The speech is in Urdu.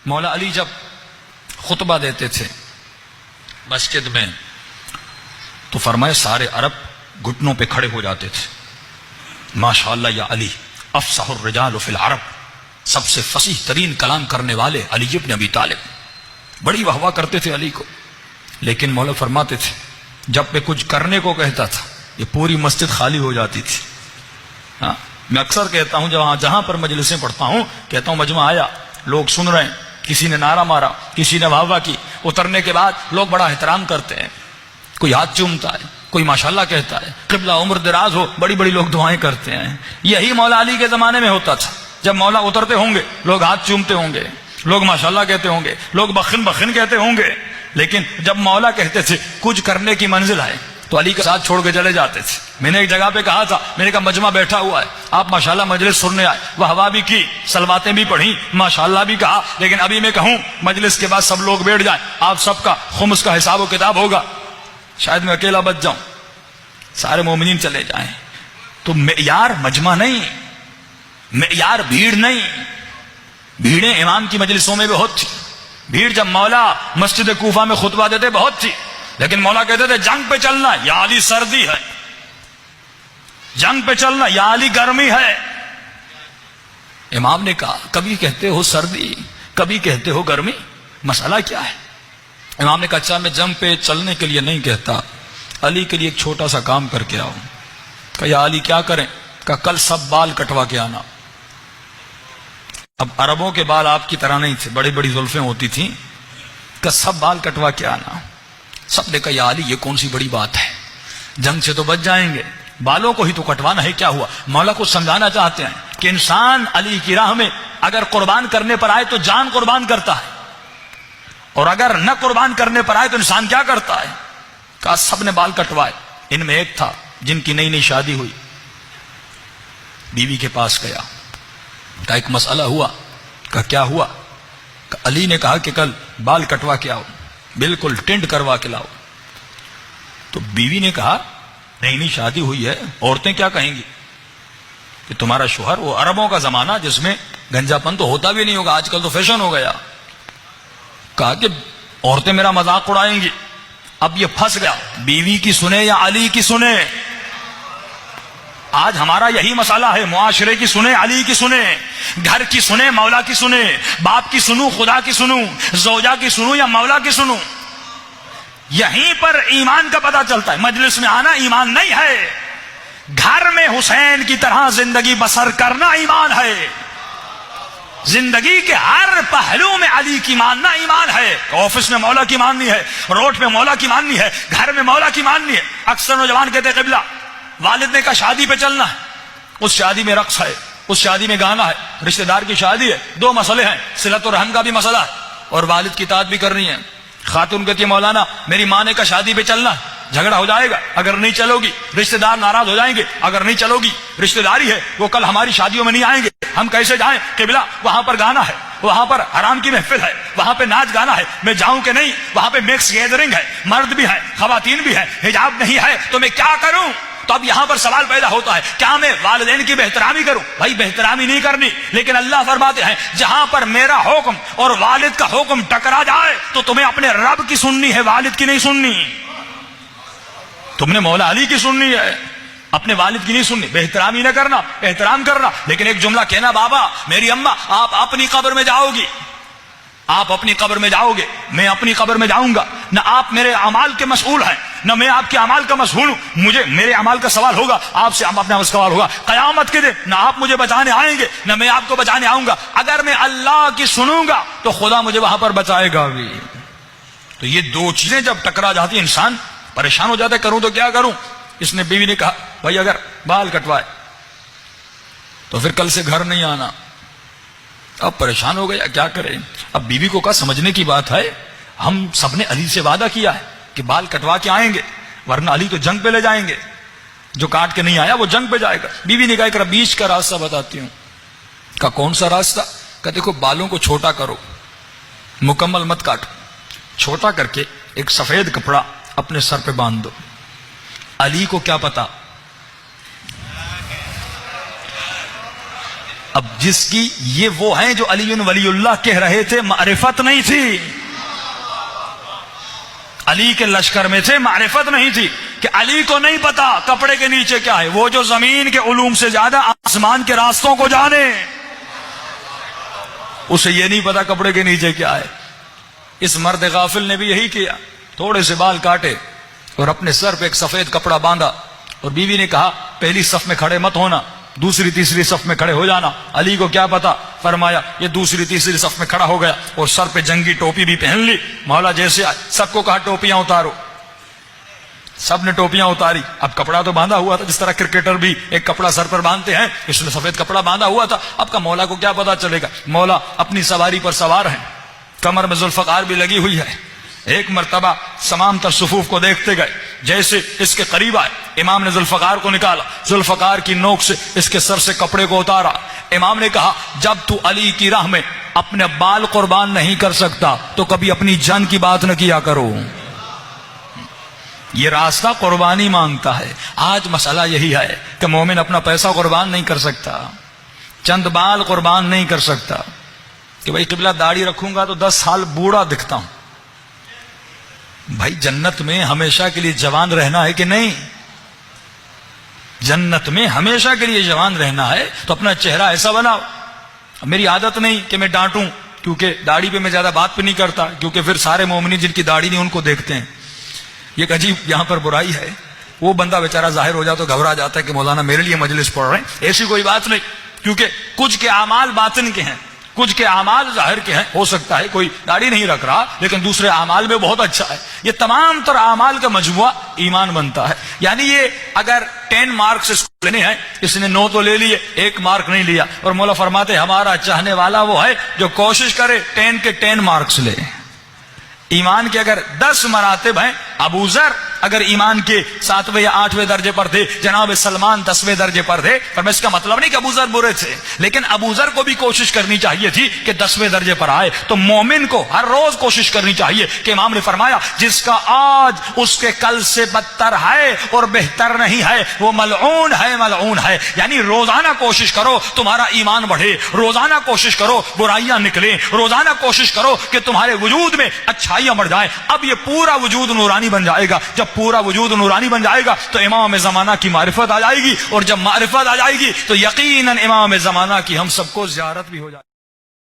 مولا علی جب خطبہ دیتے تھے مسجد میں تو فرمائے سارے عرب گھٹنوں پہ کھڑے ہو جاتے تھے. ماشاءاللہ یا علی افصح الرجال فی العرب، سب سے فصیح ترین کلام کرنے والے علی ابن ابی طالب. بڑی واہ واہ کرتے تھے علی کو. لیکن مولا فرماتے تھے جب میں کچھ کرنے کو کہتا تھا یہ پوری مسجد خالی ہو جاتی تھی. ہاں میں اکثر کہتا ہوں جہاں پر مجلسیں پڑھتا ہوں کہتا ہوں مجمع آیا، لوگ سن رہے ہیں، کسی نے نعرہ مارا، کسی نے واہ واہ کی، اترنے کے بعد لوگ بڑا احترام کرتے ہیں، کوئی ہاتھ چومتا ہے، کوئی ماشاءاللہ کہتا ہے، قبلہ عمر دراز ہو، بڑی بڑی لوگ دعائیں کرتے ہیں. یہی مولا علی کے زمانے میں ہوتا تھا. جب مولا اترتے ہوں گے لوگ ہاتھ چومتے ہوں گے، لوگ ماشاءاللہ کہتے ہوں گے، لوگ بخن بخن کہتے ہوں گے. لیکن جب مولا کہتے تھے کچھ کرنے کی منزل ہے تو علی کے ساتھ چھوڑ کے چلے جاتے تھے. میں نے ایک جگہ پہ کہا تھا، میں نے کہا مجمع بیٹھا ہوا ہے، آپ ماشاءاللہ مجلس سننے آئے، وہ ہوا بھی کی، سلواتیں بھی پڑھی، ماشاءاللہ بھی کہا، لیکن ابھی میں کہوں مجلس کے بعد سب لوگ بیٹھ جائیں، آپ سب کا خمس کا حساب و کتاب ہوگا، شاید میں اکیلا بچ جاؤں، سارے مومنین چلے جائیں. تو معیار مجمع نہیں، معیار بھیڑ نہیں. بھیڑیں امام کی مجلسوں میں بہت تھی. بھیڑ جب مولا مسجد کوفہ میں خطبہ دیتے بہت تھی، لیکن مولا کہتے تھے جنگ پہ چلنا یا علی سردی ہے، جنگ پہ چلنا یا علی گرمی ہے. امام نے کہا کبھی کہتے ہو سردی، کبھی کہتے ہو گرمی، مسئلہ کیا ہے؟ امام نے کہا اچھا میں جنگ پہ چلنے کے لیے نہیں کہتا، علی کے لیے ایک چھوٹا سا کام کر کے آؤں. کہا یا علی کیا کریں؟ کہا کل سب بال کٹوا کے آنا. اب عربوں کے بال آپ کی طرح نہیں تھے، بڑی بڑی زلفیں ہوتی تھیں. کہ سب بال کٹوا کے آنا. سب نے کہا یا علی یہ کون سی بڑی بات ہے، جنگ سے تو بچ جائیں گے، بالوں کو ہی تو کٹوانا ہے، کیا ہوا؟ مولا کو سمجھانا چاہتے ہیں کہ انسان علی کی راہ میں اگر قربان کرنے پر آئے تو جان قربان کرتا ہے، اور اگر نہ قربان کرنے پر آئے تو انسان کیا کرتا ہے؟ کہا سب نے بال کٹوائے. ان میں ایک تھا جن کی نئی نئی شادی ہوئی، بیوی کے پاس گیا، کہا ایک مسئلہ ہوا. کہا کیا ہوا؟ کہا علی نے کہا کہ کل بال کٹوا کے آؤ، بالکل ٹینڈ کروا کے لاؤ. تو بیوی نے کہا نئی نئی شادی ہوئی ہے، عورتیں کیا کہیں گی کہ تمہارا شوہر، وہ عربوں کا زمانہ جس میں گنجا پن تو ہوتا بھی نہیں ہوگا، آج کل تو فیشن ہو گیا. کہا کہ عورتیں میرا مذاق اڑائیں گی. اب یہ پھنس گیا، بیوی کی سنے یا علی کی سنے؟ آج ہمارا یہی مسئلہ ہے، معاشرے کی سنے علی کی سنے، گھر کی سنے مولا کی سنے، باپ کی سنوں خدا کی سنوں، زوجہ کی سنوں یا مولا کی سنوں. یہیں پر ایمان کا پتہ چلتا ہے. مجلس میں آنا ایمان نہیں ہے، گھر میں حسین کی طرح زندگی بسر کرنا ایمان ہے. زندگی کے ہر پہلو میں علی کی ماننا ایمان ہے. آفس میں مولا کی ماننی ہے، روڈ پہ مولا کی ماننی ہے، گھر میں مولا کی ماننی ہے. اکثر نوجوان کہتے ہیں قبلہ والد نے کہا شادی پہ چلنا ہے، اس شادی میں رقص ہے، اس شادی میں گانا ہے، رشتہ دار کی شادی ہے، دو مسئلے ہیں، صلت الرحم کا بھی مسئلہ ہے اور والد کی اطاعت بھی کرنی ہے. خاتون کہتی ہے مولانا میری ماں نے کہا شادی پہ چلنا ہے، جھگڑا ہو جائے گا اگر نہیں چلو گی، رشتہ دار ناراض ہو جائیں گے اگر نہیں چلو گی، رشتہ داری ہے وہ کل ہماری شادیوں میں نہیں آئیں گے، ہم کیسے جائیں؟ قبلہ وہاں پر گانا ہے، وہاں پر حرام کی محفل ہے، وہاں پہ ناچ گانا ہے، میں جاؤں کہ نہیں؟ وہاں پہ میکس گیدرنگ ہے، مرد بھی ہے خواتین بھی ہے، حجاب نہیں ہے تو میں کیا کروں؟ تو اب یہاں پر سوال پیدا ہوتا ہے کیا میں والدین کی بہترامی کروں؟ بھائی بہترامی نہیں کرنی، لیکن اللہ فرماتے ہیں جہاں پر میرا حکم اور والد کا حکم ٹکرا جائے تو تمہیں اپنے رب کی سننی ہے، والد کی نہیں سننی. تم نے مولا علی کی سننی ہے، اپنے والد کی نہیں سننی. بہترامی نہ کرنا، احترام کرنا، لیکن ایک جملہ کہنا بابا میری اماں آپ اپنی قبر میں جاؤ گی، آپ اپنی قبر میں جاؤ گے، میں اپنی قبر میں جاؤں گا، نہ آپ میرے اعمال کے مسئول ہیں نہ میں آپ کے اعمال کا مسئول ہوں. مجھے میرے اعمال کا سوال ہوگا، آپ سے اپنے اپنا سوال ہوگا. قیامت کے دن نہ آپ مجھے بچانے آئیں گے نہ میں آپ کو بچانے آؤں گا. اگر میں اللہ کی سنوں گا تو خدا مجھے وہاں پر بچائے گا بھی. تو یہ دو چیزیں جب ٹکرا جاتی انسان پریشان ہو جاتا ہے، کروں تو کیا کروں؟ اس نے بیوی نے کہا بھائی اگر بال کٹوائے تو پھر کل سے گھر نہیں آنا. اب پریشان ہو گیا کیا کرے؟ اب بیوی کو کہا سمجھنے کی بات ہے، ہم سب نے علی سے وعدہ کیا ہے کہ بال کٹوا کے آئیں گے، ورنہ علی تو جنگ پہ لے جائیں گے، جو کاٹ کے نہیں آیا وہ جنگ پہ جائے گا. بیوی نے کہا ایک بیچ کا راستہ بتاتی ہوں. کہا کون سا راستہ؟ کہا دیکھو بالوں کو چھوٹا کرو، مکمل مت کاٹو، چھوٹا کر کے ایک سفید کپڑا اپنے سر پہ باندھ دو. علی کو کیا پتا، اب جس کی یہ وہ ہیں جو علی ولی اللہ کہہ رہے تھے، معرفت نہیں تھی، علی کے لشکر میں تھے، معرفت نہیں تھی کہ علی کو نہیں پتا کپڑے کے نیچے کیا ہے، وہ جو زمین کے علوم سے زیادہ آسمان کے راستوں کو جانے، اسے یہ نہیں پتا کپڑے کے نیچے کیا ہے۔ اس مرد غافل نے بھی یہی کیا، تھوڑے سے بال کاٹے اور اپنے سر پہ ایک سفید کپڑا باندھا، اور بیوی نے کہا پہلی صف میں کھڑے مت ہونا، دوسری تیسری صف میں کھڑے ہو جانا۔ علی کو کیا پتا، فرمایا یہ دوسری تیسری صف میں کھڑا ہو گیا اور سر پہ جنگی ٹوپی بھی پہن لی۔ مولا جیسے آئے سب کو کہا ٹوپیاں اتارو، سب نے ٹوپیاں اتاری۔ اب کپڑا تو باندھا ہوا تھا، جس طرح کرکٹر بھی ایک کپڑا سر پر باندھتے ہیں، اس نے سفید کپڑا باندھا ہوا تھا۔ اب کا مولا کو کیا پتا چلے گا، مولا اپنی سواری پر سوار ہیں، کمر میں ذوالفقار بھی لگی ہوئی ہے۔ ایک مرتبہ تمام تر صفوف کو دیکھتے گئے، جیسے اس کے قریب آئے امام نے ذوالفقار کو نکالا، ذوالفقار کی نوک سے اس کے سر سے کپڑے کو اتارا۔ امام نے کہا جب تو علی کی راہ میں اپنے بال قربان نہیں کر سکتا تو کبھی اپنی جان کی بات نہ کیا کرو، یہ راستہ قربانی مانگتا ہے۔ آج مسئلہ یہی ہے کہ مومن اپنا پیسہ قربان نہیں کر سکتا، چند بال قربان نہیں کر سکتا کہ بھائی قبلہ داڑھی رکھوں گا تو 10 سال بوڑھا دکھتا ہوں۔ بھائی جنت میں ہمیشہ کے لیے جوان رہنا ہے کہ نہیں؟ جنت میں ہمیشہ کے لیے جوان رہنا ہے تو اپنا چہرہ ایسا بناؤ۔ میری عادت نہیں کہ میں ڈانٹوں، کیونکہ داڑھی پہ میں زیادہ بات پہ نہیں کرتا، کیونکہ پھر سارے مومنین جن کی داڑھی نہیں ان کو دیکھتے ہیں۔ یہ ایک عجیب یہاں پر برائی ہے، وہ بندہ بیچارہ ظاہر ہو جاتا تو گھبرا جاتا ہے کہ مولانا میرے لیے مجلس پڑھ رہے ہیں۔ ایسی کوئی بات نہیں، کیونکہ کچھ کے اعمال باطن کے ہیں، کچھ کے اعمال ظاہر کے ہیں۔ ہو سکتا ہے کوئی داڑھی نہیں رکھ رہا لیکن دوسرے اعمال میں بہت اچھا ہے۔ یہ تمام تر اعمال کا مجموعہ ایمان بنتا ہے۔ یعنی یہ اگر 10 مارکس اس کو لینے ہیں، اس نے 9 تو لے لیے، 1 مارک نہیں لیا، اور مولا فرماتے ہمارا چاہنے والا وہ ہے جو کوشش کرے 10 کے 10 مارکس لے۔ ایمان کے اگر 10 مراتب ہیں، ابو ذر اگر ایمان کے 7ویں یا 8ویں درجے پر تھے، جناب سلمان 10ویں درجے پر تھے، پر میں اس کا مطلب نہیں کہ ابو ذر برے تھے، لیکن ابو ذر کو بھی کوشش کرنی چاہیے تھی کہ 10ویں درجے پر آئے۔ تو مومن کو ہر روز کوشش کرنی چاہیے کہ امام نے فرمایا جس کا آج اس کے کل سے بدتر ہے اور بہتر نہیں ہے وہ ملعون ہے، ملعون ہے۔ یعنی روزانہ کوشش کرو تمہارا ایمان بڑھے، روزانہ کوشش کرو برائیاں نکلیں، روزانہ کوشش کرو کہ تمہارے وجود میں اچھائیاں بڑھ جائیں۔ اب یہ پورا وجود نورانی بن جائے گا۔ جب پورا وجود نورانی بن جائے گا تو امام زمانہ کی معرفت آ جائے گی، اور جب معرفت آ جائے گی تو یقیناً امام زمانہ کی ہم سب کو زیارت بھی ہو جائے گی۔